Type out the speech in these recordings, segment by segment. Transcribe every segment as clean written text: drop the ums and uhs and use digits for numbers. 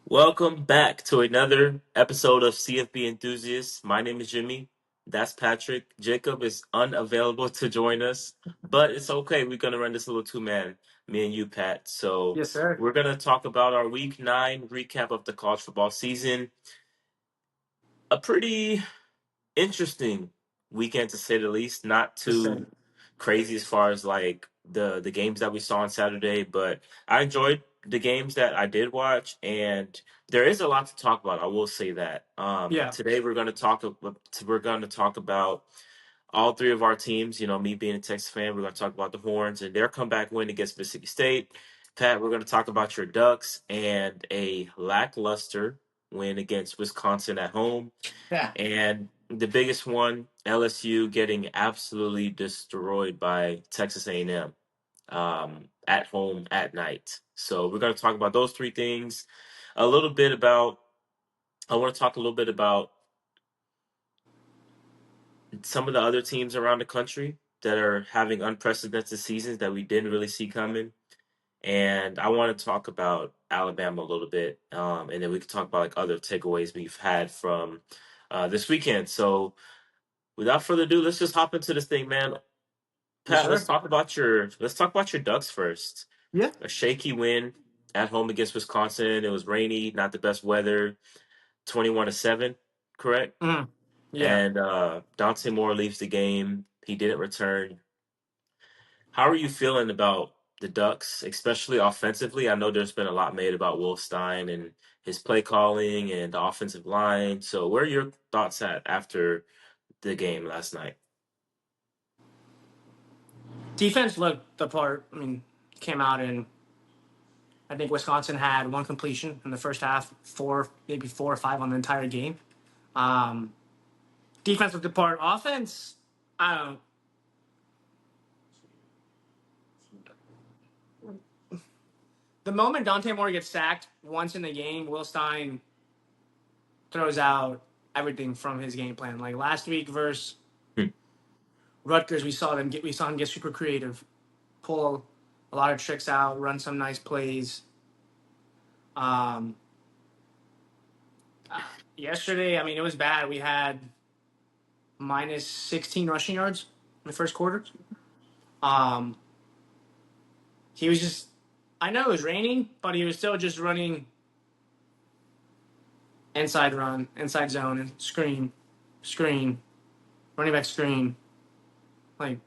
Welcome back to another episode of CFB Enthusiasts. My name is Jimmy. That's Patrick. Jacob is unavailable to join us, but it's okay. We're going to run this little two-man, me and you, Pat. So Yes, sir. we're going to talk about our Week 9 recap of the college football season. A pretty interesting weekend, to say the least. Not Yes, sir. too crazy as far as like the games that we saw on Saturday, but I enjoyed the games that I did watch, and there is a lot to talk about. I will say that. Yeah. Today we're going to talk about all three of our teams. You know, me being a Texas fan, we're going to talk about the Horns and their comeback win against Mississippi State. Pat, we're going to talk about your Ducks and a lackluster win against Wisconsin at home. Yeah. And the biggest one, LSU getting absolutely destroyed by Texas A&M at home at night. So we're going to talk about those three things. A little bit about. I want to talk a little bit about some of the other teams around the country that are having unprecedented seasons that we didn't really see coming. And I want to talk about Alabama a little bit, and then we can talk about like other takeaways we've had from this weekend. So without further ado, let's just hop into this thing, man. Yes, Pat, let's sir. talk about your Ducks first. Yeah. A shaky win at home against Wisconsin. It was rainy, not the best weather. 21-7, correct? Mm. Yeah. And Dante Moore leaves the game. He didn't return. How are you feeling about the Ducks, especially offensively? I know there's been a lot made about Will Stein and his play calling and the offensive line. So where are your thoughts at after the game last night? Defense looked the part. I mean, came out and I think Wisconsin had one completion in the first half, maybe four or five on the entire game. Um, Defense looked the part. Offense, I don't know. The moment Dante Moore gets sacked once in the game, Will Stein throws out everything from his game plan. Like last week versus Hmm. Rutgers, we saw him get super creative, pull a lot of tricks out, run some nice plays. Um, Yesterday, I mean, it was bad. We had minus 16 rushing yards in the first quarter. Um, he was just, I know it was raining, but he was still just running inside zone, and screen, running back screen. Like,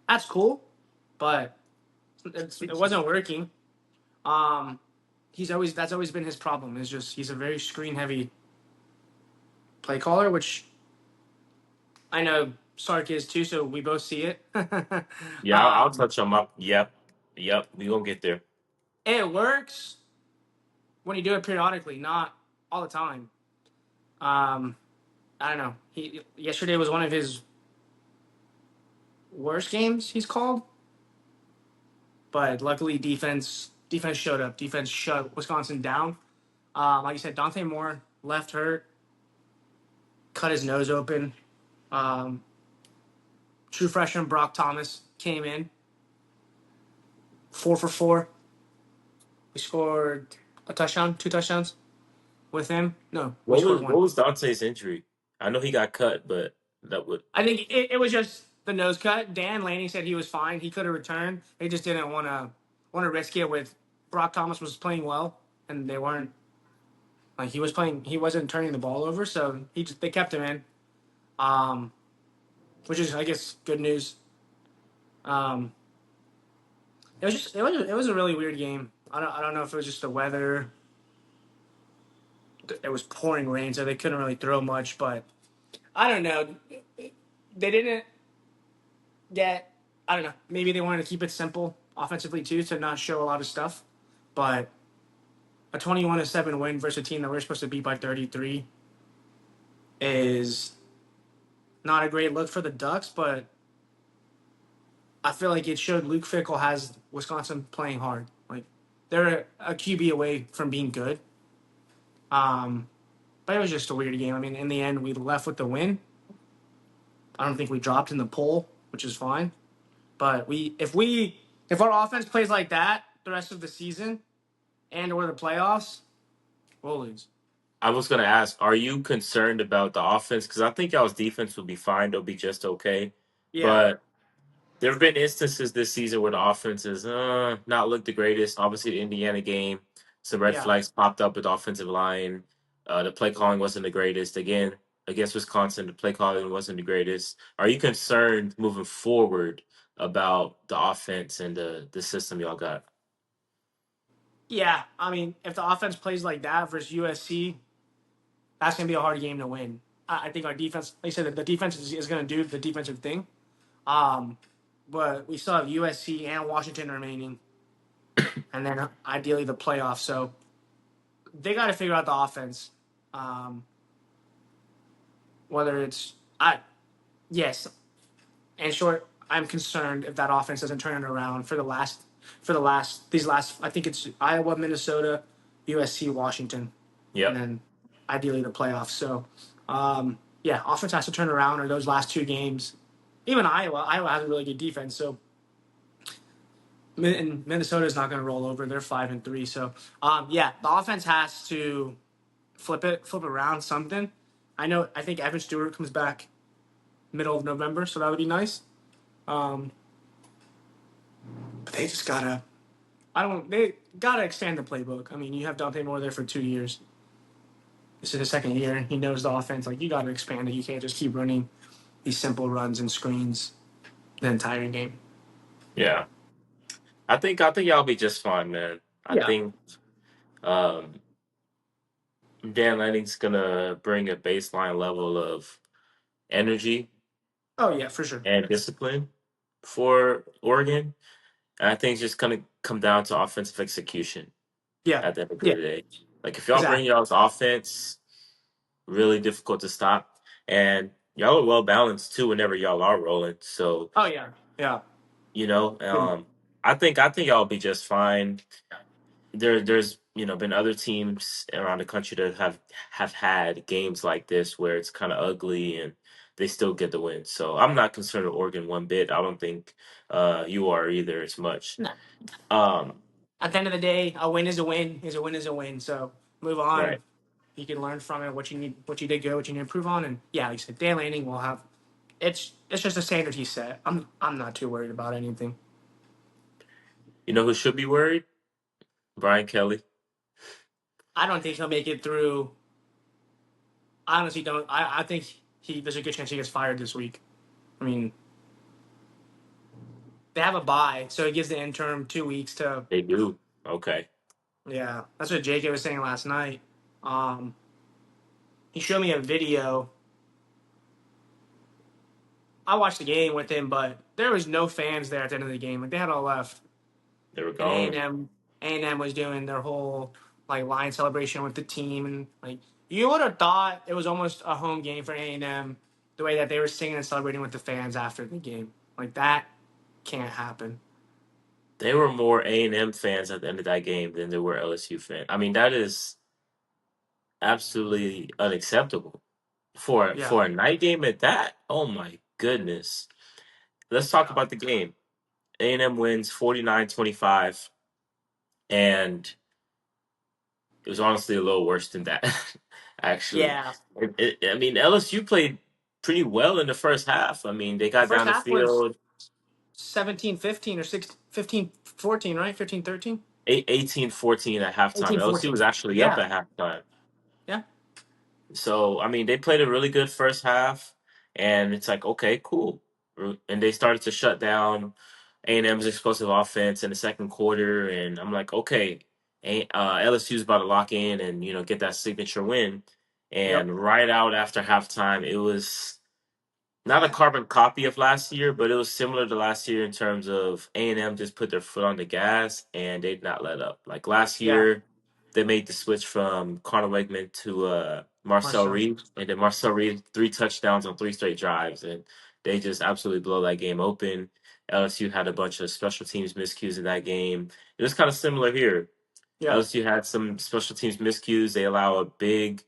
that's cool, but it wasn't working. Um, that's always been his problem. Is just he's a very screen heavy play caller, which I know Sark is too, so we both see it. Yeah, I'll touch them up. Yep. We gonna get there. It works when you do it periodically, not all the time. Um, I don't know. Yesterday was one of his worst games he's called, but luckily defense showed up. Defense shut Wisconsin down. Like you said, Dante Moore left hurt, cut his nose open. Um, True freshman Brock Thomas came in 4 for 4. We scored a touchdown, two touchdowns with him. No, we What scored was one. what was Dante's injury? I know he got cut, but that would. I think it was just the nose cut. Dan Lanning said he was fine. He could have returned. They just didn't want to risk it. With Brock Thomas was playing well, and they weren't like he was playing. He wasn't turning the ball over, so they kept him in, um, which is I guess good news. Um, it was a really weird game. I don't know if it was just the weather. It was pouring rain, so they couldn't really throw much. But I don't know. They didn't get. I don't know. Maybe they wanted to keep it simple offensively too, to not show a lot of stuff. But a 21-7 win versus a team that we're supposed to beat by 33 is not a great look for the Ducks. But I feel like it showed Luke Fickell has Wisconsin playing hard. Like they're a QB away from being good. But it was just a weird game. I mean, in the end, we left with the win. I don't think we dropped in the poll, which is fine. But if our offense plays like that the rest of the season and or the playoffs, We'll lose. I was gonna ask, are you concerned about the offense? Because I think y'all's defense will be fine; they'll be just okay. Yeah, But there have been instances this season where the offense has not looked the greatest. Obviously, the Indiana game, some red yeah, flags popped up with the offensive line. The play calling wasn't the greatest. Again, against Wisconsin, the play calling wasn't the greatest. Are you concerned moving forward about the offense and the system y'all got? yeah. I mean, if the offense plays like that versus USC, that's gonna be a hard game to win. I think our defense, like I said, the defense is gonna do the defensive thing. Um, but we still have USC and Washington remaining, and then ideally the playoffs. So they got to figure out the offense. Um, whether it's I yes, in short, I'm concerned if that offense doesn't turn it around for these last. I think it's Iowa, Minnesota, USC, Washington, and Yep. then ideally the playoffs. So yeah, offense has to turn around or those last two games. Even Iowa has a really good defense. So and Minnesota is not going to roll over. They're 5-3. So yeah, the offense has to flip around something. I know. I think Evan Stewart comes back middle of November, so that would be nice. Um, but they just gotta. I don't. They gotta expand the playbook. I mean, you have Dante Moore there for 2 years. This is his second year. He knows the offense. Like you gotta expand it. You can't just keep running these simple runs and screens the entire game. Yeah. I think y'all be just fine, man. I Yeah. think um, Dan Lanning's gonna bring a baseline level of energy Oh yeah, for sure. and discipline for Oregon. And I think it's just gonna come down to offensive execution Yeah. at the end of the Yeah. day. Like if y'all bring Exactly. y'all's offense, really difficult to stop. And y'all are well balanced too whenever y'all are rolling. So, Oh yeah. Yeah. you know, Good. I think y'all be just fine. There's been other teams around the country that have had games like this where it's kind of ugly and they still get the win. So I'm not concerned with Oregon one bit. I don't think you are either as much. No. Um, At the end of the day, a win is a win. Is a win is a win. So move on. right. You can learn from it. What you need, what you did good, what you need to improve on, and yeah, like I said, Dan Lanning will have. It's just a standard he set. I'm not too worried about anything. You know who should be worried? Brian Kelly. I don't think he'll make it through. I honestly don't. I think he there's a good chance he gets fired this week. I mean, they have a bye, so it gives the interim 2 weeks to. They do. Okay. Yeah, that's what Jake was saying last night. Um, he showed me a video. I watched the game with him, but there was no fans there at the end of the game. Like they had all left, They were and gone. A and M was doing their whole like line celebration with the team, and like you would have thought it was almost a home game for A&M, the way that they were singing and celebrating with the fans after the game. Like that can't happen. They were more A&M fans at the end of that game than they were LSU fans. I mean, that is absolutely unacceptable Yeah, for a night game at that. Oh my goodness. Let's talk yeah, about the game. A&M wins 49-25, and it was honestly a little worse than that, actually. yeah. I mean, LSU played pretty well in the first half. I mean, they The got first down the half was field 17-15 or 15-14, right? 15-13? 18-14 at halftime. LSU 18-14. was actually up Yeah, at halftime. yeah, So, I mean, they played a really good first half, and it's like, okay, cool. And they started to shut down A&M's explosive offense in the second quarter, and I'm like, okay, LSU's about to lock in and get that signature win. yep, And right out after halftime, it was not a yeah, carbon copy of last year, but it was similar to last year in terms of A&M just put their foot on the gas and they did not let up. Like last yeah. year, they made the switch from Connor Wegman to Marcel Marcel. Reed, and then Marcel Reed 3 touchdowns on 3 straight drives, and they just absolutely blow that game open. LSU had a bunch of special teams miscues in that game. It was kind of similar here. Yeah, LSU had some special teams miscues. They allow a big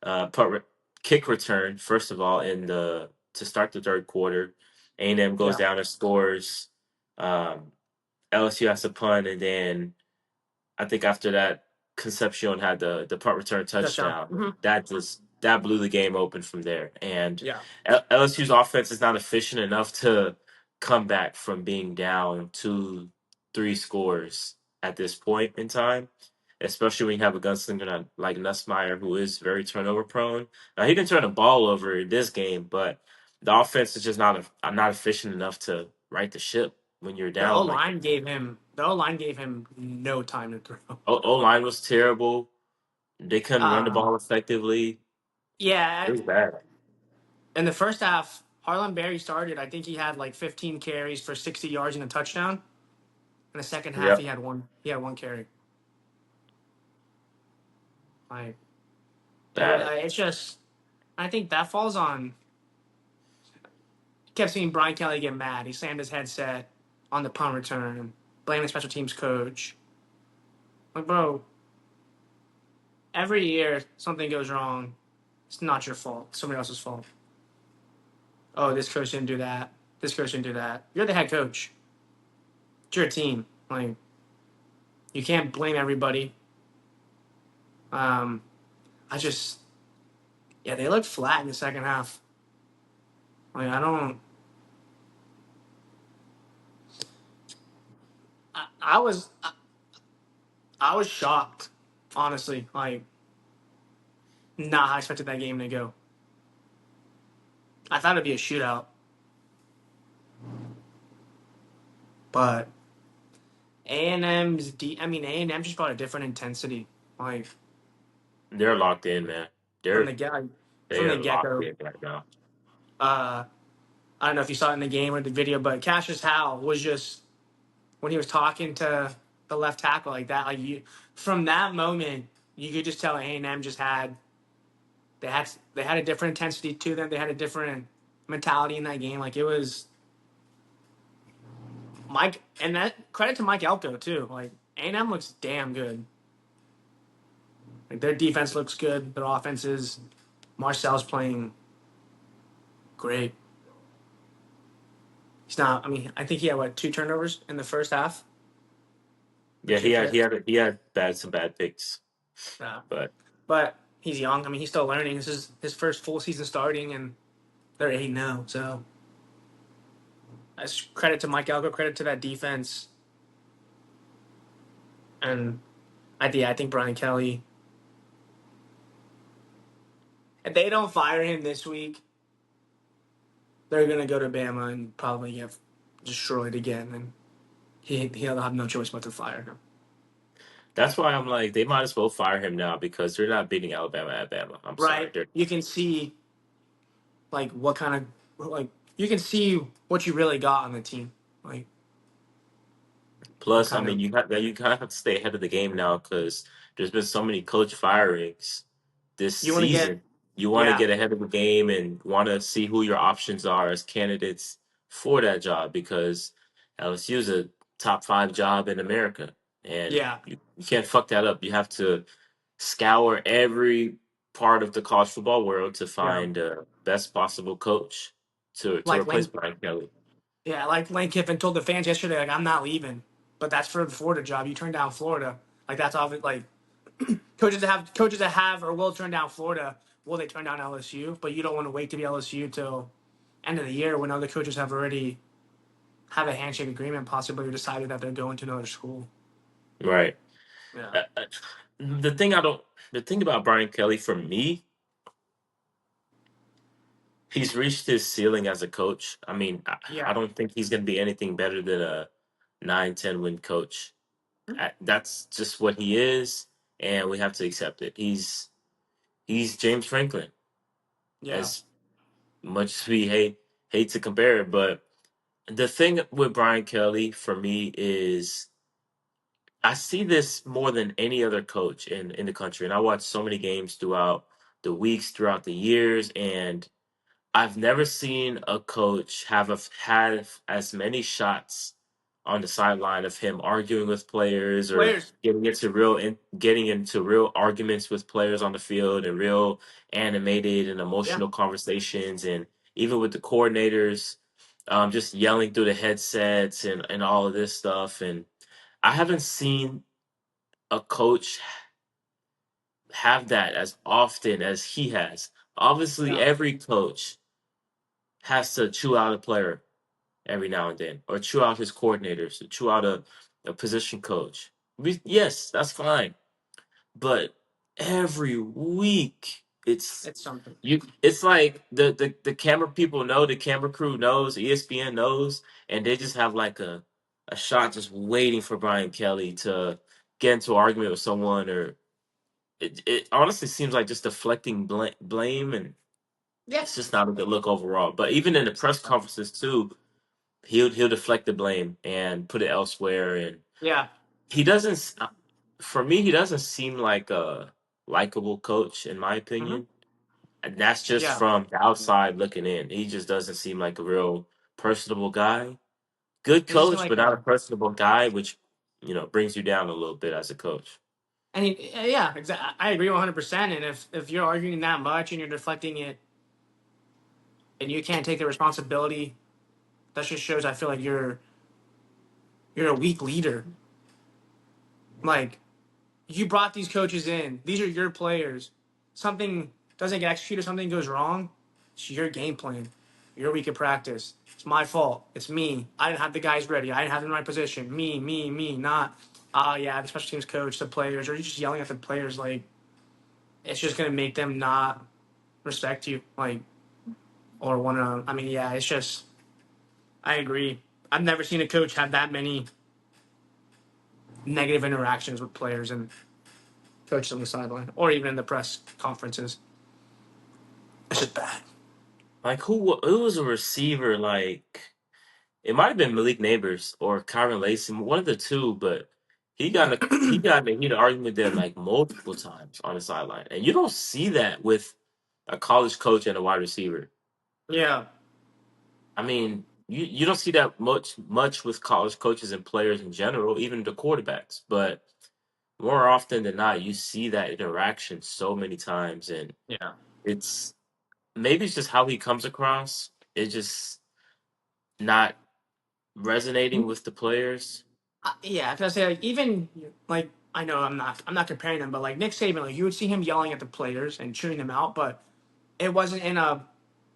punt kick return first of all in the to start the third quarter. A&M goes yeah, down and scores. Um, LSU has to punt, and then I think after that Concepcion had the punt return touchdown. touchdown, Hmm. that blew the game open from there. And Yeah, LSU's offense is not efficient enough to come back from being down 2, 3 scores at this point in time. Especially when you have a gunslinger like Nussmeier, who is very turnover prone. Now he can turn the ball over in this game, but the offense is just not efficient enough to right the ship when you're down like that. The O line gave him no time to throw. O line was terrible. They couldn't run the Um, ball effectively. It yeah, was bad. in the first half, Harlan Berry started. I think he had like 15 carries for 60 yards and a touchdown. In the second half, Yep. he had one carry. Like Bad. it's just I think that falls on. Kept seeing Brian Kelly get mad. He slammed his headset on the punt return, blaming the special teams coach. Like, bro, every year something goes wrong. It's not your fault. It's somebody else's fault. Oh, this coach didn't do that. This coach didn't do that. You're the head coach. It's your team. Like, you can't blame everybody. Um, I just, yeah, they looked flat in the second half. Like, I was, I was shocked, honestly. Like, not how I expected that game to go. I thought it'd be a shootout, but I mean, A&M just brought a different intensity. Like, They're locked in, man. from They're the get, they from the are get locked go. in right now. Uh, I don't know if you saw it in the game or the video, but Cassius Howell was just when he was talking to the left tackle like that, like you from that moment, you could just tell A&M just had they had a different intensity to them. They had a different mentality in that game. Like it was Mike, and that credit to Mike Elko too. Like A&M looks damn good. Like their defense looks good. Their offense is Marcel's playing great. He's not. I mean, I think he had what 2 turnovers in the first half or Yeah, two picks. he had some bad picks, Yeah. but But he's young. I mean, he's still learning. This is his first full season starting, and they're 8-0. So that's credit to Mike Elko, credit to that defense, and I think Brian Kelly. If they don't fire him this week, they're gonna go to Bama and probably get destroyed again, and he'll have no choice but to fire him. that's why I'm like they might as well fire him now because they're not beating Alabama at Bama. I'm sorry. Right? You can see like what kind of like you can see what you really got on the team. Like what Plus, I kind mean, of you kind of have to stay ahead of the game now because there's been so many coach firings this you want to get. season. You want to Yeah, get ahead of the game and want to see who your options are as candidates for that job because LSU is a top 5 job in America, and yeah. you can't fuck that up. You have to scour every part of the college football world to Yeah. find the best possible coach to Like replace Lane Brian Kelly. Yeah, like Lane Kiffin told the fans yesterday, like I'm not leaving, but that's for the Florida job. You turn down Florida, like that's obvious. Like coaches that have or will turn down Florida, will they turn down LSU? But you don't want to wait to be LSU till end of the year when other coaches have already have a handshake agreement, possibly or decided that they're going to another school. Right. Yeah, Uh, uh, the thing I don't, the thing about Brian Kelly for me, he's reached his ceiling as a coach. I mean, I yeah, don't think he's going to be anything better than a 9, 10 win coach. That's just what he is, and we have to accept it. He's James Franklin, yeah. as much as we hate to compare it. But the thing with Brian Kelly for me is I see this more than any other coach in the country, and I watch so many games throughout the weeks, throughout the years, and I've never seen a coach have as many shots on the sideline of him arguing with players or Players, getting into real arguments with players on the field and real animated and yeah. emotional conversations and even with the coordinators, just yelling through the headsets and all of this stuff. And I haven't seen a coach. have that as often as he has. Obviously, Yeah, every coach has to chew out a player every now and then, or chew out his coordinators, or chew out a position coach. Yes, that's fine, but every week it's it's something. you. It's like the camera people know, the camera crew knows, ESPN knows, and they just have like a shot just waiting for Brian Kelly to get into an argument with someone, or it honestly seems like just deflecting blame, and Yeah, it's just not a good look overall. But even in the press conferences too, he'll deflect the blame and put it elsewhere, and yeah, he doesn't. For me, he doesn't seem like a likable coach, in my hmm opinion, and that's just yeah. from the outside looking in. He just doesn't seem like a real personable guy. Good It just seemed coach, like but not a personable guy, which brings you down a little bit as a coach. And yeah, exactly. I agree 100%. And if you're arguing that much and you're deflecting it, and you can't take the responsibility, that just shows. I feel like you're a weak leader. Like you brought these coaches in; these are your players. Something doesn't get executed, something goes wrong. It's your game plan. You're weak at practice. It's my fault. It's me. I didn't have the guys ready. I didn't have them in the right position. Me. Not. Yeah, the special teams coach, the players, or you just yelling at the players like it's just gonna make them not respect you. Like or one of I mean, yeah, it's just I agree. I've never seen a coach have that many negative interactions with players and coaches on the sideline, or even in the press conferences. It's just bad. Like who was a receiver? Like it might have been Malik Neighbors or Kyron Lacy, one of the two, but he got in a heated argument with them like multiple times on the sideline, and you don't see that with a college coach and a wide receiver. Yeah. I mean, you don't see that much with college coaches and players in general, even the quarterbacks. But more often than not, you see that interaction so many times, and Yeah. it's maybe it's just how he comes across. It's just not resonating with the players. Yeah, because I say like even like I know I'm not comparing them, but like Nick Saban, like you would see him yelling at the players and chewing them out, but it wasn't in a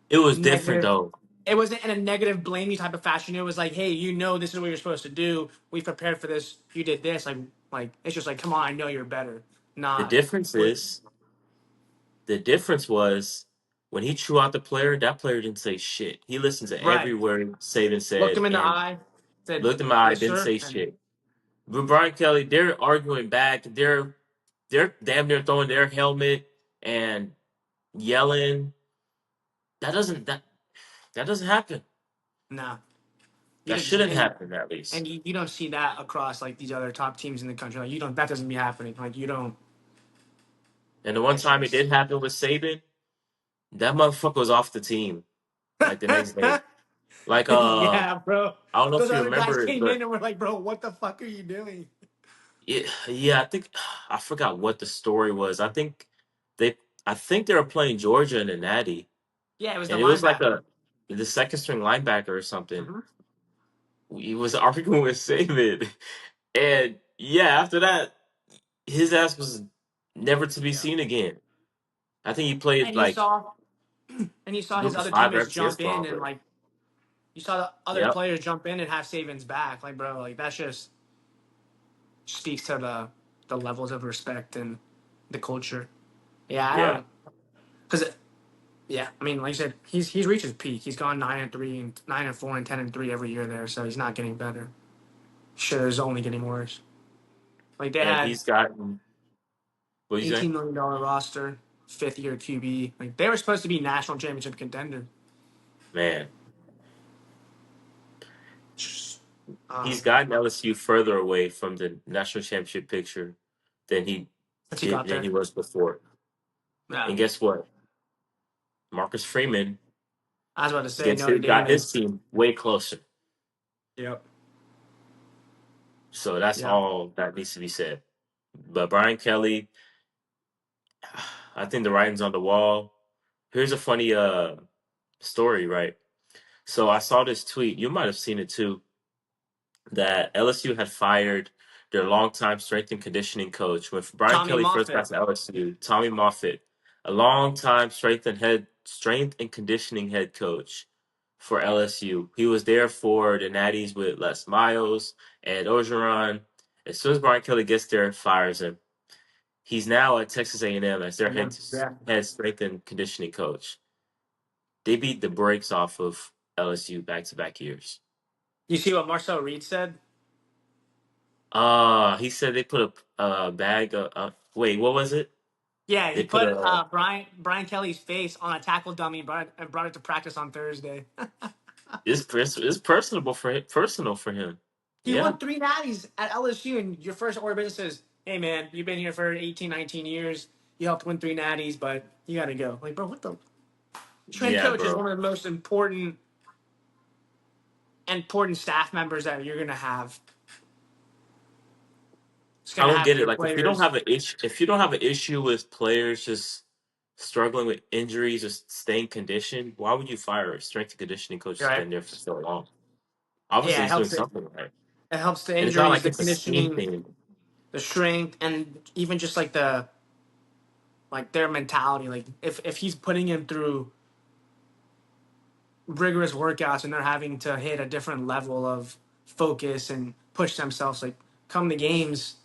It was different negative. though. It wasn't in a negative, blamey type of fashion. It was like, hey, this is what you're supposed to do. We've prepared for this. You did this. Like it's just like, come on, I know you're better. The Not difference what. is the difference was when he threw out the player, that player didn't say shit. He listened to Right. every word Saban Looked said him in the and eye, said, looked in my eye, "Yes, didn't sir." say And shit. With Brian Kelly, they're arguing back. They're damn near throwing their helmet and yelling. That doesn't happen. nah, you That don't, shouldn't happen at and least. you don't see that across like these other top teams in the country. Like you don't. That doesn't be happening. Like you don't. And the one It's time it just. did happen with Saban, that motherfucker was off the team like the next day. Like Yeah, bro. I don't know Those if you other guys remember it, came but in and were like, "Bro, what the fuck are you doing?" yeah, I think I forgot what the story was. They I think they were playing Georgia in the Natty, Yeah, it was the and it was like linebacker. the second string linebacker or something. hmm He was arguing with Saban, and yeah, after that, his ass was never to be Yeah, seen again. I think he played and you like saw, and you saw his maybe other five teammates reps against jump in, and Broncos. like you saw the other Yep. players jump in and have Saban's back. Like, bro, like that's just speaks to the levels of respect and the culture. Yeah, I Yeah. don't because yeah, I mean, like you said, he's reached his peak. He's gone 9-3 and 9-4 and 10-3 every year there, so he's not getting better. Sure, it's only getting worse. Like they And had he's gotten what do you say? $18 million roster, 5th year QB. Like they were supposed to be national championship contender. Man, he's Um, gotten LSU further away from the national championship picture than he Once he did got than he there, was before. yeah, And guess what? Marcus Freeman I was about to say Notre got Dame his is. team way closer. Yep. So that's Yeah. all that needs to be said. But Brian Kelly, I think the writing's on the wall. Here's a funny story, right? So I saw this tweet. You might have seen it too. That LSU had fired their longtime strength and conditioning coach. When Brian Tommy Kelly first got Moffitt. to LSU, Tommy Moffitt, a longtime strength and conditioning head coach for LSU. He was there for the Natties with Les Miles and Orgeron. As soon as Brian Kelly gets there, fires him. He's now at Texas A&M as their And then, yeah. head strength and conditioning coach. They beat the brakes off of LSU back to back years. You see what Marcel Reed said? He said they put a bag of. Wait, what was it? Yeah, They he put put a. Brian Kelly's face on a tackle dummy and brought it to practice on Thursday. It's personable for him. Personal for him. He Yeah. won 3 natties at LSU, and your first order of business is, hey, man, you've been here for 18, 19 years. You helped win 3 natties, but you got to go. Like, bro, what the? Strength Yeah, coach is bro. one of the most important staff members that you're going to have. It's I going to don't have get it. your Like, players. if you don't have an issue with players just struggling with injuries or staying conditioned, why would you fire a strength and conditioning coach who's Right? been there for so long? Yeah, Obviously, he's doing something right, it helps the and it's not injuries, like the it's the same conditioning, thing. the strength, and even just like their mentality. Like if he's putting him through rigorous workouts and they're having to hit a different level of focus and push themselves, like come the games,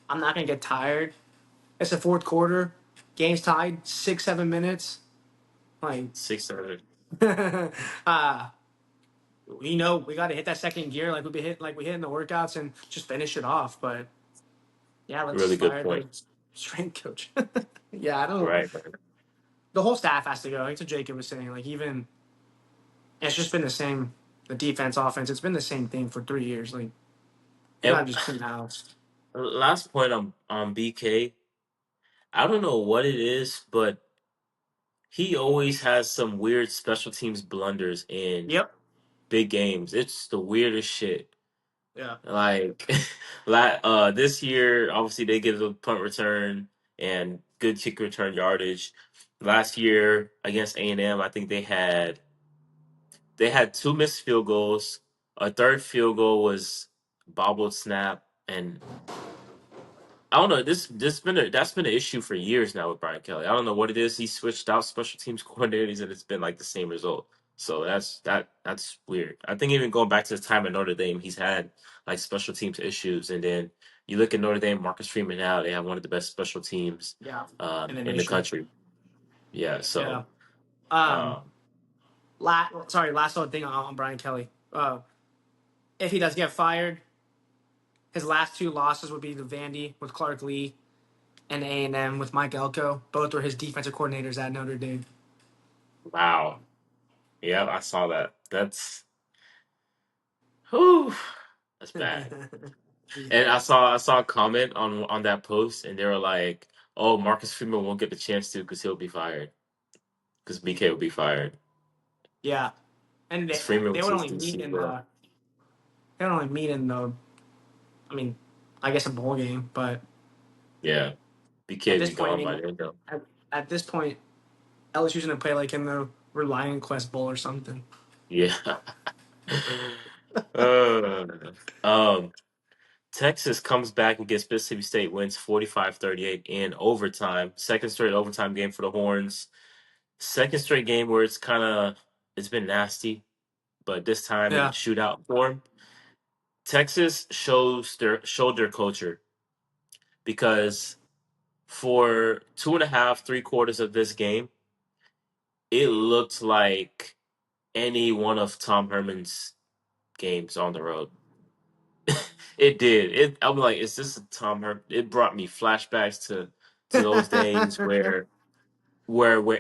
I'm not gonna get tired. It's the fourth quarter, game's tied, 6, 7 minutes. Like 600, uh we know we gotta hit that second gear like we hit in the workouts and just finish it off. But yeah, let's really good fire point. the strength coach. Yeah, I don't. Right, man. The whole staff has to go. Like Jacob was saying, like even it's just been the same. The defense, offense, it's been the same thing for 3 years. Like you And gotta just clean house. last point on BK. I don't know what it is, but he always has some weird special teams blunders in Yep. big games. It's the weirdest shit. Yeah. Like, this year, obviously they get the punt return and good kick return yardage. Last year against A&M, I think they had two missed field goals. A third field goal was bobbled snap, and I don't know. That's been an issue for years now with Brian Kelly. I don't know what it is. He switched out special teams coordinators, and it's been like the same result. So that's weird. I think even going back to his time at Notre Dame, he's had like special teams issues, and then you look at Notre Dame, Marcus Freeman now, they have one of the best special teams Yeah. In the in the nation. country. Yeah. Yeah. So Um. um, Last little thing on Brian Kelly. If he does get fired, his last 2 losses would be to Vandy with Clark Lee and A&M with Mike Elko. Both were his defensive coordinators at Notre Dame. wow. Yeah, I saw that. Whew, that's bad. And Yeah. I saw a comment on that post, and they were like, "Oh, Marcus Freeman won't get the chance to because he'll be fired because BK will be fired Yeah. And because Freeman they was would his only meet DC, in bro." the. I mean, I guess a bowl game, but Yeah, at BK this be point, I gone mean, by then though. at this point, LSU's gonna play like in the Reliant Quest Bowl or something. Yeah. uh, um, Texas comes back and gets Mississippi State, wins 45-38 in overtime. Second straight overtime game for the Horns. Second straight game where it's been nasty, but this time in Yeah. shootout form. Texas showed their culture because for two and a half, 3 quarters of this game, it looked like any one of Tom Herman's games on the road. It did. I'm like, is this a Tom Herman? It brought me flashbacks to those days where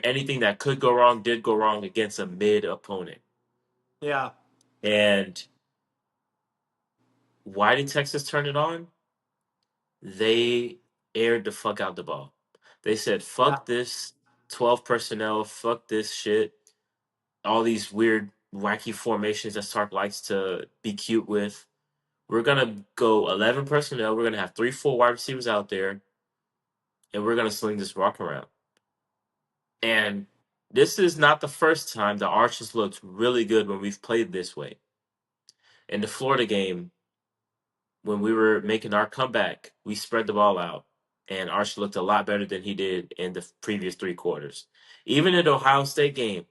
anything that could go wrong did go wrong against a mid opponent. Yeah. And why did Texas turn it on? They aired the fuck out the ball. They said, Yeah. fuck this 12 personnel, fuck this shit, all these weird, wacky formations that Sark likes to be cute with. We're going to go 11 personnel. We're going to have 3 full wide receivers out there, and we're going to sling this rock around. And this is not the first time the Archers looked really good when we've played this way. In the Florida game, when we were making our comeback, we spread the ball out, and Arch looked a lot better than he did in the previous 3 quarters. Even in the Ohio State game,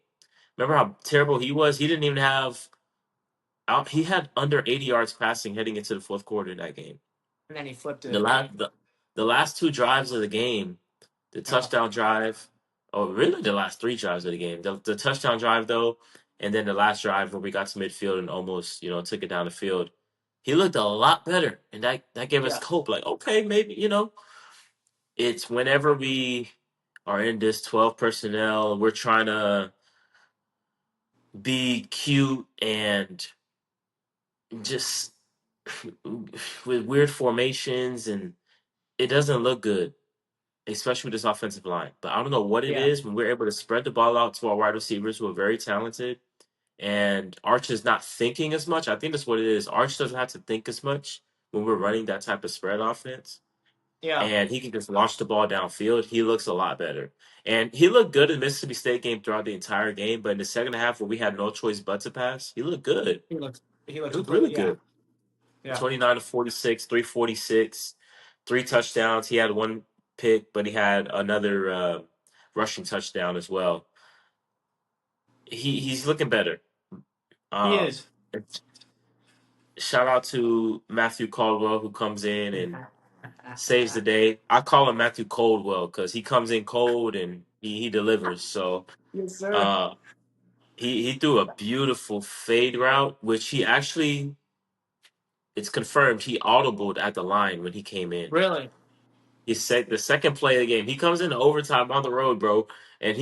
remember how terrible he was? He didn't even have out. He had under 80 yards passing heading into the fourth quarter in that game. and then he flipped The it. last the last 2 drives of the game, the Yeah, touchdown drive, oh really the last 3 drives of the game. The touchdown drive though, and then the last drive where we got to midfield and almost, took it down the field. He looked a lot better, and that gave us yeah, hope. Like, okay, maybe, it's whenever we are in this 12 personnel, we're trying to be cute and just with weird formations, and it doesn't look good, especially with this offensive line. But I don't know what it yeah. is when we're able to spread the ball out to our wide receivers who are very talented, and Arch is not thinking as much. I think that's what it is. Arch doesn't have to think as much when we're running that type of spread offense, Yeah, and he can just launch the ball downfield. He looks a lot better. And he looked good in the Mississippi State game throughout the entire game, but in the second half where we had no choice but to pass, he looked good. he looks He looked really completely. Yeah, good. yeah. 29 to 46, 346, 3 touchdowns. He had one pick, but he had another rushing touchdown as well. He's looking better. He Um, is. Shout out to Matthew Caldwell who comes in and saves the day. I call him Matthew Coldwell because he comes in cold and he delivers. So Yes, sir. uh, he threw a beautiful fade route, which he actually, it's confirmed he audibled at the line when he came in. Really? He said the second play of the game. He comes in overtime on the road, bro, and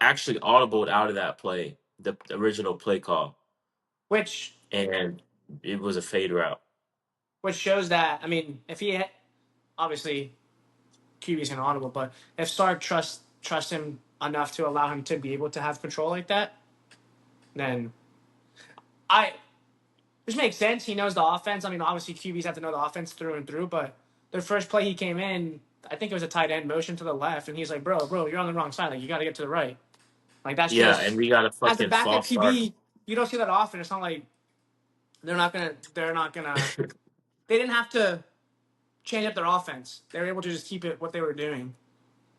actually audibled out of that play, the original play call, Which and it was a fade route. shows that, I mean, if he obviously QB's inaudible, but if Sark trusts him enough to allow him to be able to have control like that, then I which makes sense. He knows the offense. I mean, obviously QBs have to know the offense through and through, but the first play he came in, I think it was a tight end motion to the left, and he's like, bro, you're on the wrong side. Like, you got to get to the right. Like, that's Yeah, and just, we got a as a fucking backup false start. QB, you don't see that often. It's not like they didn't have to change up their offense. They were able to just keep it what they were doing.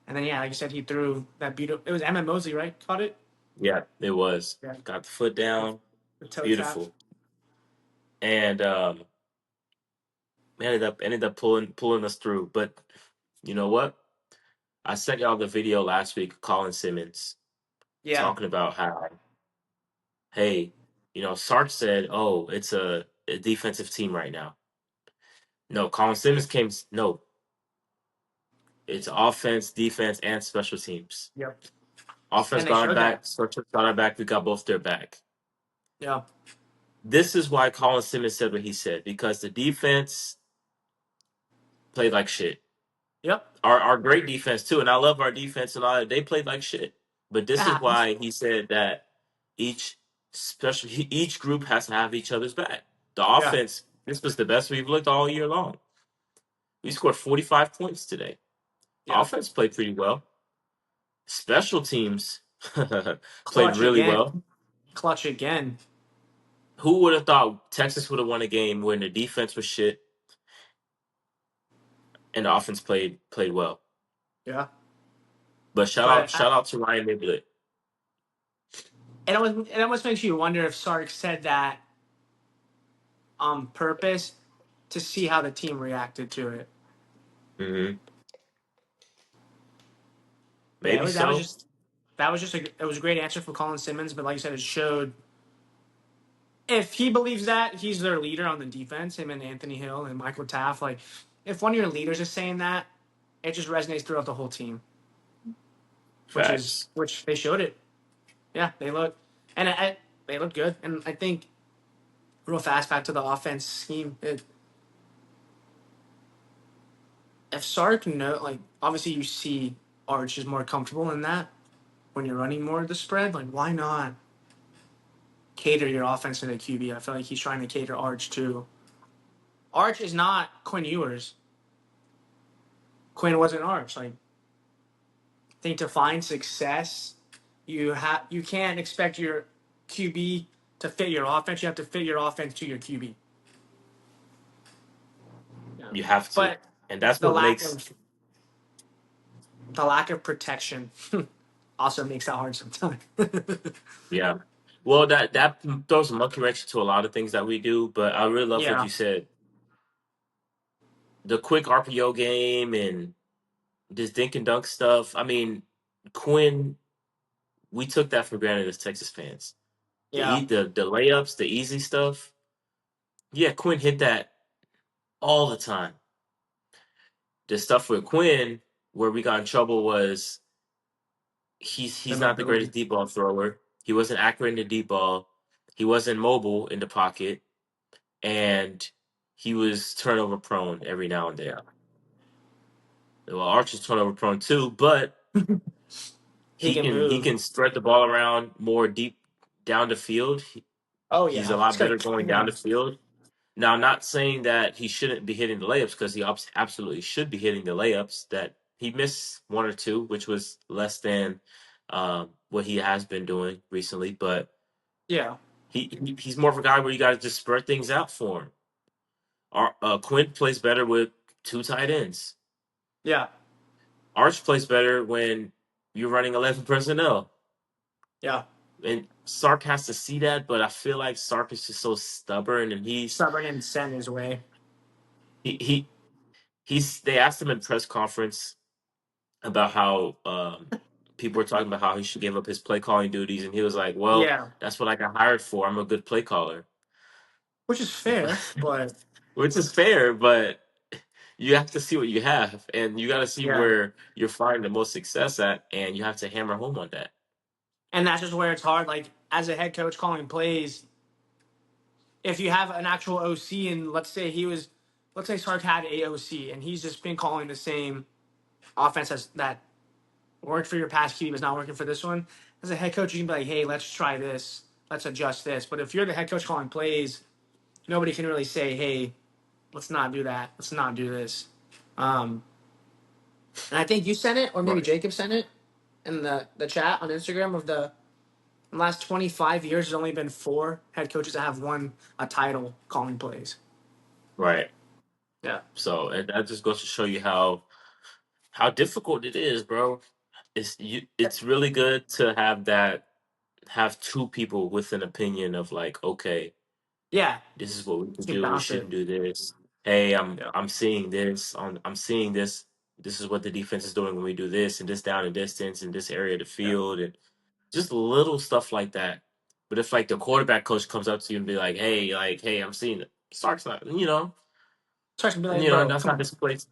And then, yeah, like you said, he threw that beautiful, it was Emmett Mosley, right? Caught it? Yeah, it was. Yeah. Got the foot The, down, the toe tap. beautiful, and we ended up pulling us through. But you know what? I sent y'all the video last week of Colin Simmons Yeah. talking about how, hey, Sark said, oh, it's a defensive team right now. No, Colin Simmons came. No, it's offense, defense, and special teams. Yep. Offense And they got our showed that. back. Special got our back. We got both their back. Yeah. This is why Colin Simmons said what he said because the defense played like shit. Yep. Our great defense too, and I love our defense and all that. They played like shit. But It this is happens. why he said that each group has to have each other's back. The Yeah. offense, this was the best we've looked all year long. We scored 45 points today. Yep. Offense played pretty well. Special teams played Clutch really again. well. Clutch again. Who would have thought Texas would have won a game when the defense was shit and the offense played well? Yeah. But But shout out to Ryan Niblett. it almost makes you wonder if Sark said that on purpose to see how the team reacted to it. Hmm. Yeah, Maybe that was so. just it was a great answer from Colin Simmons, but like you said, it showed if he believes that he's their leader on the defense, him and Anthony Hill and Michael Taft, like if one of your leaders is saying that, it just resonates throughout the whole team, Facts. which they showed it. Yeah, they look and they look good, and I think real fast back to the offense scheme. If Sark like obviously you see Arch is more comfortable in that when you're running more of the spread. Like why not cater your offense to the QB? I feel like he's trying to cater Arch too. Arch is not Quinn Ewers. Quinn wasn't Arch. Like I think to find success, you can't expect your QB to fit your offense. You have to fit your offense to your QB. Yeah. You have to, But and that's the what lack makes. of the lack of protection also makes that hard sometimes. Yeah. Well, that throws a monkey wrench to a lot of things that we do, but I really love what Yeah, you said. The quick RPO game and this dink and dunk stuff. I mean, Quinn, we took that for granted as Texas fans. yeah, The layups, the easy stuff. Yeah, Quinn hit that all the time. The stuff with Quinn where we got in trouble was he's the not the greatest mobility. deep ball thrower. He wasn't accurate in the deep ball. He wasn't mobile in the pocket, and he was turnover prone every now and then. Yeah, Well, Archer's turnover prone too, but he can he move. can spread the ball around more deep down the field. Oh He's a yeah, it's lot got a better going down the cannon. field. Now, I'm not saying that he shouldn't be hitting the layups because he absolutely should be hitting the layups. That he missed one or two, which was less than what he has been doing recently. But Yeah, he's more of a guy where you got to just spread things out for him. Quint plays better with two tight ends. yeah, Arch plays better when you're running 11 personnel. yeah. And Sark has to see that, but I feel like Sark is just so stubborn, and Stubborn and set in his way. he he he's. They asked him in press conference about how people were talking about how he should give up his play calling duties, and he was like, "Well, Yeah, that's what I got hired for. I'm a good play caller," which is fair, but which is fair, but you have to see what you have, and you got to see yeah, where you're finding the most success at, and you have to hammer home on that. and that's just where it's hard. Like as a head coach calling plays, if you have an actual OC, and let's say Sark had a OC, and he's just been calling the same offense as that worked for your past QB, but not working for this one. As a head coach, you can be like, hey, let's try this, let's adjust this. But if you're the head coach calling plays, nobody can really say, hey, let's not do that, let's not do this. Um, and I think you sent it, or maybe Right. Jacob sent it in the chat on Instagram of in the last 25 years, there's only been four head coaches that have won a title calling plays. Right. Yeah. So, and that just goes to show you how difficult it is, bro. It's really good to have two people with an opinion of like, okay, Yeah. this is what we can You can do. We bounce it. shouldn't do this. Hey, Yeah. I'm seeing this. I'm seeing this. This is what the defense is doing when we do this and this down and distance in this area of the Yeah. field and just little stuff like that. But if like the quarterback coach comes up to you and be like, hey, I'm seeing it. Stark's not, Starts to be like, bro, that's come not on. his place.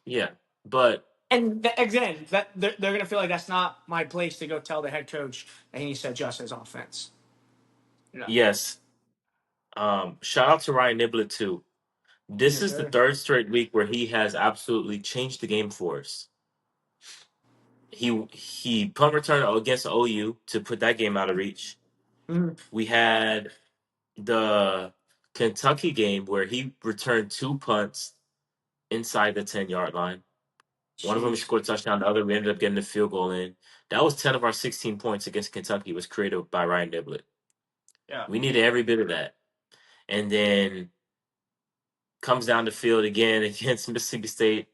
Yeah, but And again, that they're gonna feel like that's not my place to go tell the head coach that he needs to adjust his offense. Yeah. yes, shout out to Ryan Niblett too. This Yes, is the sir. third straight week where he has absolutely changed the game for us. He punt return against OU to put that game out of reach. Mhm. We had the Kentucky game where he returned two punts inside the 10-yard line. One of them he Sheesh. scored a touchdown. The other we ended up getting the field goal in. That was 10 of our 16 points against Kentucky was created by Ryan Niblett. Yeah. We needed every bit of that. And then comes down the field again against Mississippi State,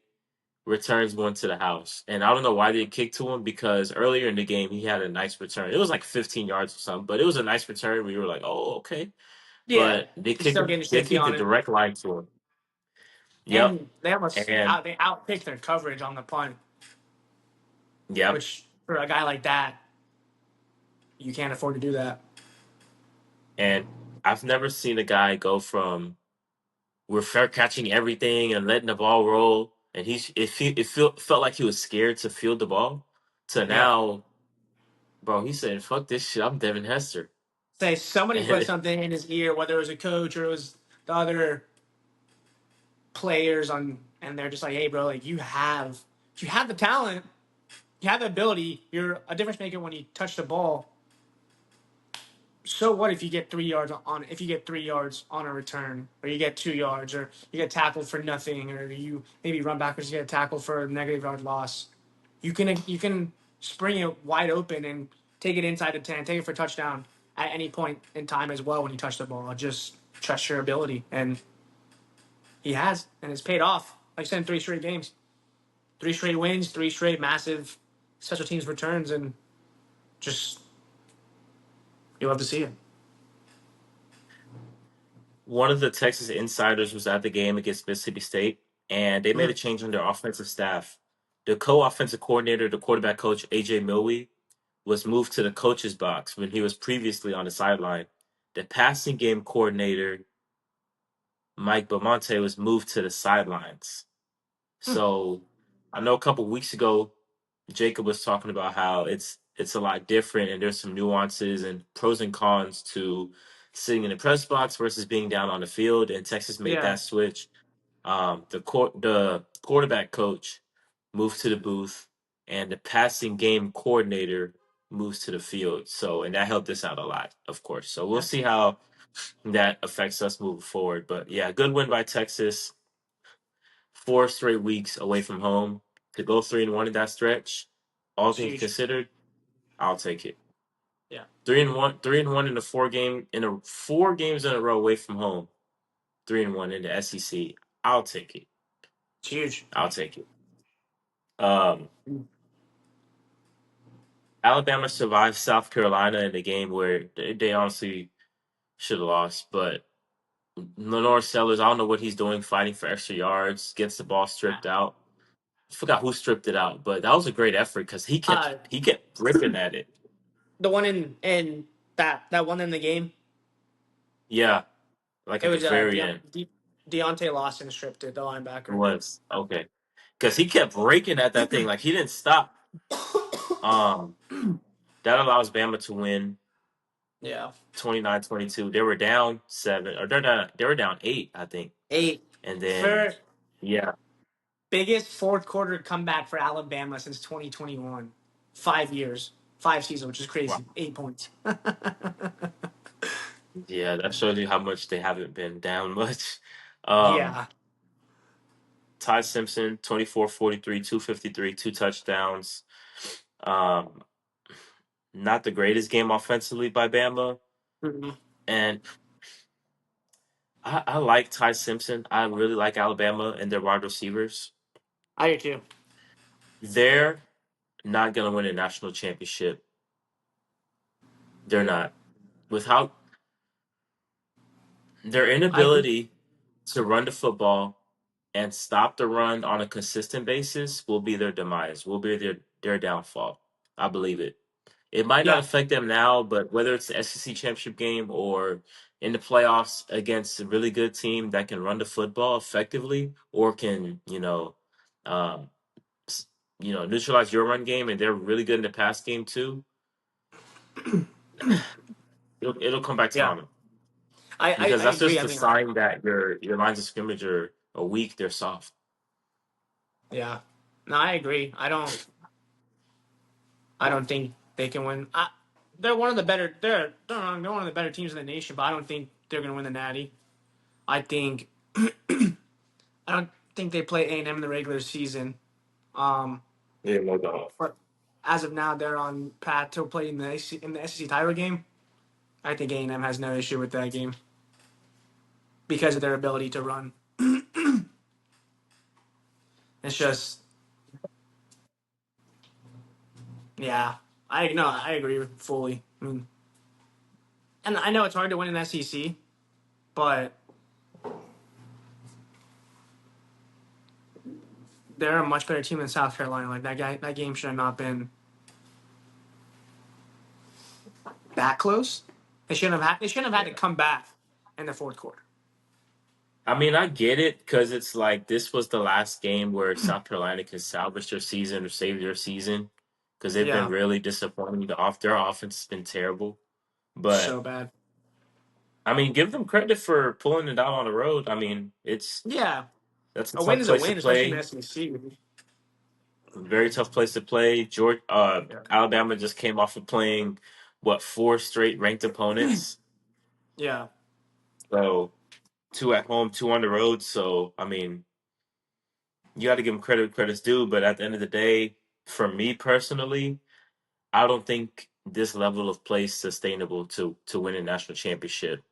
returns one to the house. And I don't know why they kicked to him because earlier in the game he had a nice return. It was like 15 yards or something, but it was a nice return. We were like, oh, okay. Yeah. But He's still getting they shifty kicked a on it. direct line to him. Yep. And And they outpicked their coverage on the punt, yep. which for a guy like that, you can't afford to do that. And I've never seen a guy go from we're fair catching everything and letting the ball roll, and felt like he was scared to field the ball. To Yeah. now, bro, he said, "Fuck this shit, I'm Devin Hester." Say somebody put And something in his ear, whether it was a coach or it was the other players on, and they're just like, "Hey, bro, like you have the talent, you have the ability. You're a difference maker when you touch the ball. So what if you get 3 yards on? If you get 3 yards on a return, or you get 2 yards, or you get tackled for nothing, or you maybe run backwards, you get tackled for a negative yard loss. You can spring it wide open and take it inside the 10, take it for a touchdown at any point in time as well when you touch the ball. Just trust your ability and." He has, and it's paid off. Like I said, in 3 straight games, 3 straight wins, 3 straight massive special teams returns, and just you love to see it. One of the Texas insiders was at the game against Mississippi State, and they made a Mhm. change on their offensive staff. The co-offensive coordinator, the quarterback coach AJ Milwee, was moved to the coach's box when he was previously on the sideline. The passing game coordinator, Mike Beaumonte, was moved to the sidelines. Hmm. So I know a couple weeks ago, Jacob was talking about how it's a lot different and there's some nuances and pros and cons to sitting in the press box versus being down on the field. And Texas made Yeah, that switch. The quarterback coach moved to the booth, and the passing game coordinator moves to the field. So, and that helped us out a lot, of course. So we'll yeah, see how that affects us moving forward. But yeah, good win by Texas. 4 straight weeks away from home to go 3-1 in that stretch. All it's things huge. considered, I'll take it. Yeah, 3-1, 3-1 in the 4 games in a row away from home. 3-1 in the SEC. I'll take it. it's huge. I'll take it. Um, Alabama survived South Carolina in a game where they honestly should have lost, but Lenore Sellers, I don't know what he's doing, fighting for extra yards, gets the ball stripped out. I forgot who stripped it out, but that was a great effort because he kept Uh, he kept ripping at it. the one in that one in the game, Yeah, like it at the was very end. Deontay Lawson stripped it, the It linebacker. was okay because he kept breaking at that thing, like he didn't stop. Um, that allows Bama to win Yeah, 29-22. They were down 7, or they were down 8, I think. 8 And then for yeah, biggest fourth quarter comeback for Alabama since 2021. 5 years, 5 seasons, which is wow, crazy. 8 points. yeah, that shows you how much they haven't been down much. Um, Yeah, Ty Simpson, 24-43, 253, 2 touchdowns. Um, not the greatest game offensively by Bama. mhm. And I like Ty Simpson. I really like Alabama and their wide receivers. I do too. They're not going to win a national championship. They're not. Without their I agree. inability to run the football and stop the run on a consistent basis will be their demise, will be their downfall. I believe it. It might not Yeah, affect them now, but whether it's the SEC championship game or in the playoffs against a really good team that can run the football effectively or can, um, s- neutralize your run game and they're really good in the pass game too, it'll come back to yeah. haunt them because I that's agree. just I the mean, sign that your lines of scrimmage are weak, they're soft. yeah. No, I agree. I don't think they can win. They're one of the better. They're one of the better teams in the nation, but I don't think they're going to win the Natty. I think I don't think they play A&M in the regular season. Um, Yeah, no doubt. but as of now, they're on path to play in the SEC title game. I think A&M has no issue with that game because of their ability to run. It's just, yeah, I agree fully. I mean, and I know it's hard to win in SEC, but they're a much better team than South Carolina. Like that game should have not been that close. They shouldn't have had to Yeah. come back in the fourth quarter. I mean, I get it because it's like this was the last game where South Carolina can salvage their season or save their season because they've been Yeah, really disappointing. Their offense has been terrible. But so bad. I mean, give them credit for pulling it out on the road. I mean, Yeah, that's a a win tough is a place to win, especially in play. the SEC. Very tough place to play. Yeah, Alabama just came off of playing what 4 straight ranked opponents. yeah. So 2 at home, 2 on the road. So I mean, you got to give them credit where credit's due. But at the end of the day, for me personally, I don't think this level of play is sustainable to win a national championship.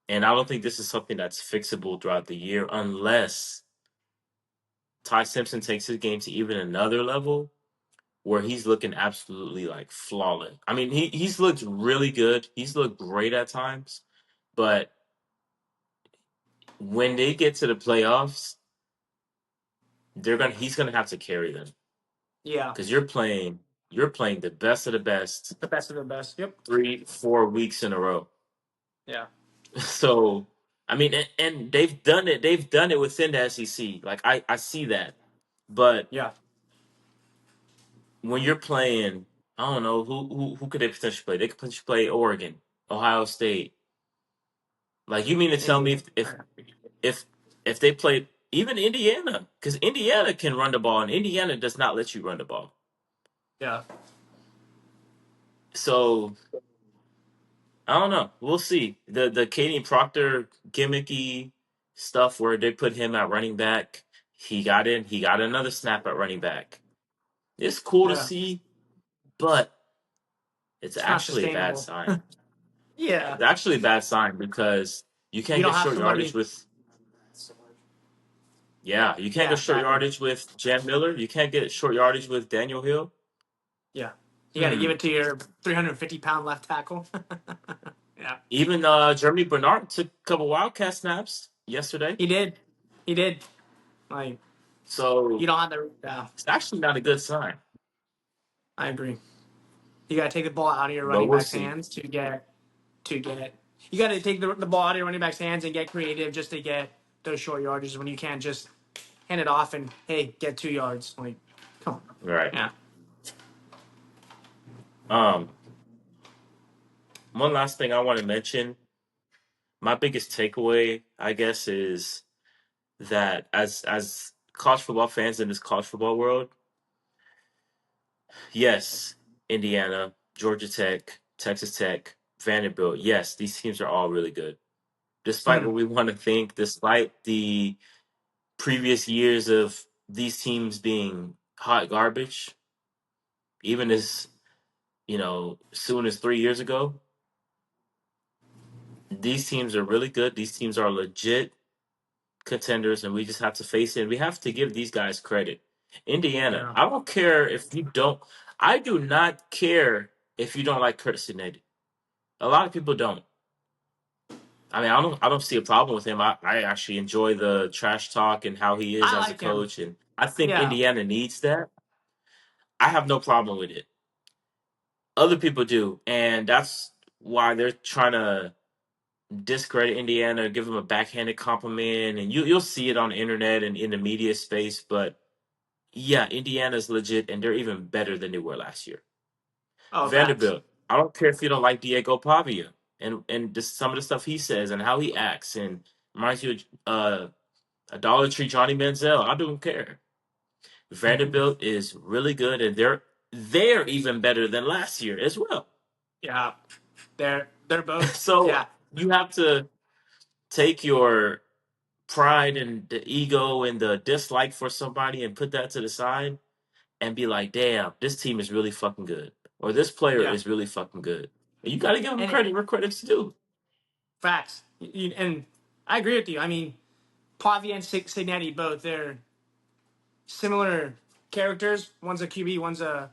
And I don't think this is something that's fixable throughout the year unless Ty Simpson takes his game to even another level where he's looking absolutely like flawless. I mean, he's looked really good. He's looked great at times, but when they get to the playoffs, he's gonna have to carry them Yeah, because you're playing the best of the best the best of the best. Yep. 3-4 weeks in a row. Yeah. So I mean, and they've done it. They've done it within the SEC. Like I see that, but Yeah. when you're playing, I don't know who could they potentially play? They could potentially play Oregon, Ohio State. Like you mean to tell me Indiana. if if they played even Indiana, because Indiana can run the ball and Indiana does not let you run the ball. Yeah. So I don't know. We'll see. The Kaden Proctor gimmicky stuff where they put him at running back. He got in. He got another snap at running back. It's cool to Yeah. see, but it's It's not actually a bad sustainable. sign. Yeah. It's actually a bad sign because you You can't don't get have short yardage somebody. with yeah, you can't Yeah, get short exactly. yardage with Jan Miller. You can't get short yardage with Daniel Hill. Yeah. You got to give Hmm. it to your 350-pound left tackle. Yeah. Even Jeremy Bernard took a couple Wildcat snaps yesterday. He did. He did. Like, you So don't have the. Yeah, it's actually not a good sign. I agree. You got to take the ball out of your But running we'll back's see. hands to get. You got to take the ball out of your running back's hands and get creative just to get those short yardages when you can't just hand it off and hey, get 2 yards. Like, come on. Right. Yeah. Um, one last thing I want to mention. My biggest takeaway, I guess, is that as college football fans in this college football world, yes, Indiana, Georgia Tech, Texas Tech, Vanderbilt, yes, these teams are all really good. Despite Mhm. what we want to think, despite the previous years of these teams being hot garbage, even as soon as 3 years ago, these teams are really good. These teams are legit contenders, and we just have to face it. We have to give these guys credit. Indiana, Yeah. I don't care if you don't. I do not care if you don't like Curtis Sinetti. A lot of people don't. I mean, I don't see a problem with him. I actually enjoy the trash talk and how he is I as a like him. coach, and I think Yeah. Indiana needs that. I have no problem with it. Other people do, and that's why they're trying to discredit Indiana, give them a backhanded compliment, and you'll see it on the internet and in the media space. But yeah, Indiana's legit, and they're even better than they were last year. Oh, facts. Vanderbilt, I don't care if you don't like Diego Pavia and just some of the stuff he says and how he acts, and reminds you of Idolatry Johnny Manziel. I don't care. Vanderbilt is really good, and they're even better than last year as well. Yeah. They're both. So Yeah. you have to take your pride and the ego and the dislike for somebody and put that to the side and be like, damn, this team is really fucking good. Or this player Yeah. is really fucking good. And you got to give them And credit where credit's due. facts. And I agree with you. I mean, Pavia and Signetti both, they're similar characters. One's a QB, one's a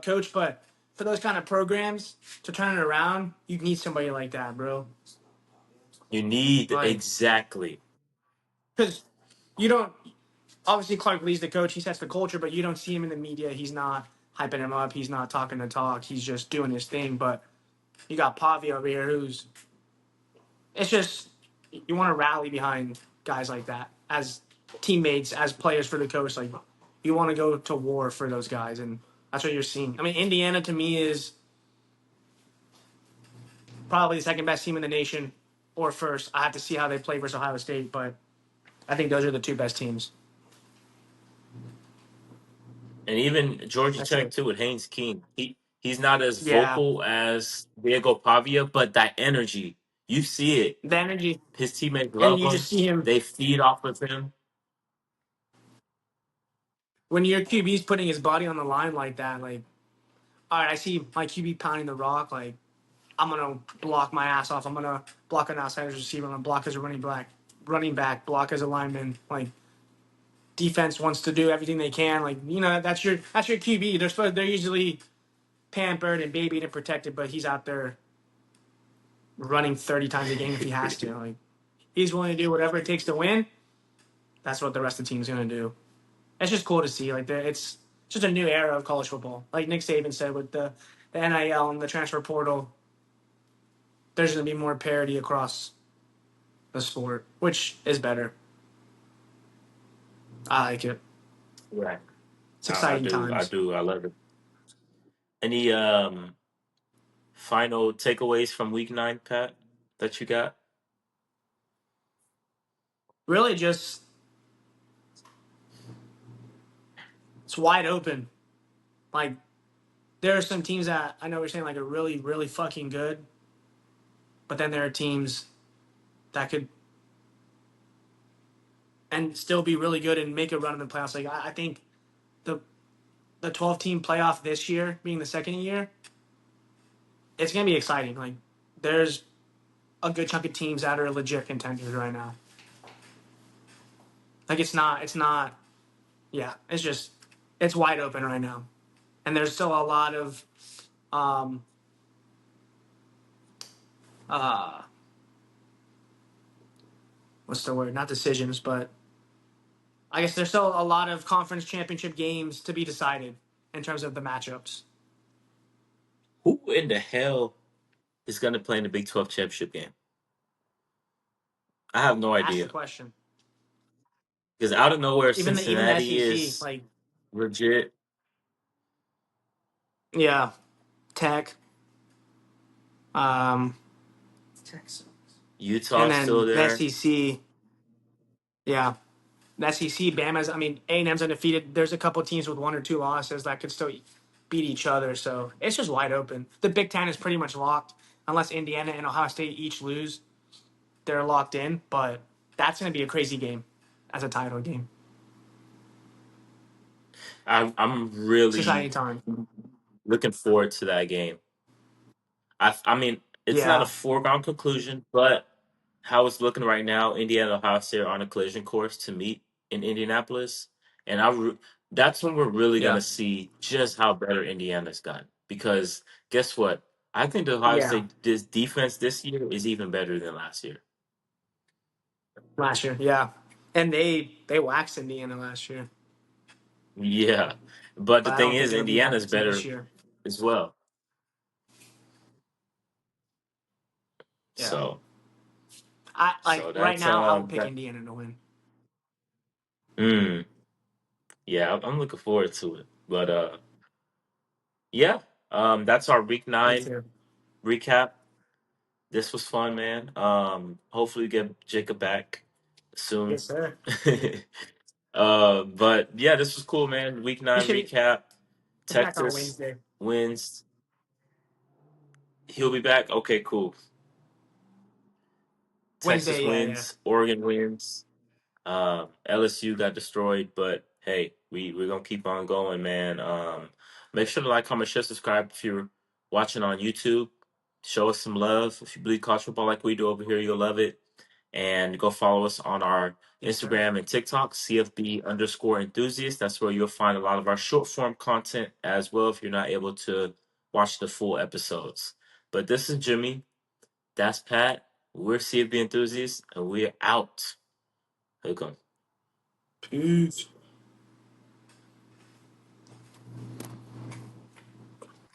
coach, but for those kind of programs to turn it around, you need somebody like that, bro. You need Like, exactly. because you don't, obviously, Clark Lee's the coach, he sets the culture, but you don't see him in the media. He's not hyping him up, he's not talking the talk, he's just doing his thing. But you got Pavia over here who's, it's just, you want to rally behind guys like that as teammates, as players for the coach. Like, you want to go to war for those guys, and that's what you're seeing. I mean, Indiana to me is probably the second best team in the nation, or first. I have to see how they play versus Ohio State, but I think those are the two best teams. And even Georgia That's Tech it. too with Haynes King. He's not as Yeah, vocal as Diego Pavia, but that energy, you see it. the energy, His teammates and love you him. just see him They feed off of him. when your QB's putting his body on the line like that. Like, all right, I see my QB pounding the rock. Like, I'm gonna block my ass off. I'm gonna block an outside receiver. I'm gonna block as a running back, block as a lineman. Like defense wants to do everything they can. Like that's your QB. They're usually pampered and babied and protected, but he's out there running 30 times a game if he has to. Like he's willing to do whatever it takes to win. That's what the rest of the team's gonna do. It's just cool to see. Like it's just a new era of college football. Like Nick Saban said with the NIL and the transfer portal, there's gonna be more parity across the sport, which is better. I like it. Right. It's I exciting do. I times. do. I love it. Any final takeaways from week 9, Pat, that you got? Really, just it's wide open. Like there are some teams that I know we're saying like are really, really fucking good, but then there are teams that could and still be really good and make a run in the playoffs. Like I think the the 12 team playoff this year, being the second year, it's gonna be exciting. Like there's a good chunk of teams that are legit contenders right now. Like it's not. Yeah, it's just it's wide open right now, and there's still a lot of um uh what's the word? Not decisions, but I guess there's still a lot of conference championship games to be decided in terms of the matchups. Who in the hell is going to play in the Big 12 championship game? I have no Ask the idea. question. Because out of nowhere, Even the Cincinnati SEC, is like legit. yeah, Tech, um, and Utah's still then the there. SEC, yeah, the SEC, Bama's. I mean, A&M's undefeated. There's a couple teams with one or two losses that could still beat each other. So it's just wide open. The Big Ten is pretty much locked, unless Indiana and Ohio State each lose. They're locked in, but that's going to be a crazy game as a title game. I'm It's exciting really time. looking forward to that game. I mean, it's not a Yeah, foregone conclusion, but how it's looking right now, Indiana and Ohio State are on a collision course to meet in Indianapolis, and that's when we're really yeah, gonna see just how better Indiana's gotten. Because guess what? I think the Ohio yeah. State this defense this year is even better than last year. Last year, yeah, and they waxed Indiana last year, Yeah, but the but I thing don't think is, it'll be that Indiana's easy this better year. as well. Yeah, So, I like so right that's now. I would pick that. Indiana to win. Mm, yeah, I'm looking forward to it. But yeah, that's our week Me 9 too. recap. This was fun, man. Hopefully we get Jacob back soon. Yes, sir. But yeah, this was cool, man. Week He 9 should be recap. back on Texas Wednesday. wins. He'll be back. Okay, cool. Texas Wednesday, yeah, yeah. wins. Oregon wins. LSU got destroyed, but hey, we're gonna keep on going, man. Make sure to like, comment, share, subscribe if you're watching on YouTube. Show us some love. If you bleed college football like we do over here, you'll love it. And go follow us on our Yes, sir. Instagram and TikTok, CFB_enthusiast. That's where you'll find a lot of our short form content as well if you're not able to watch the full episodes. But this is Jimmy. That's Pat. We're CFB enthusiasts, and we're out. Welcome. Peace.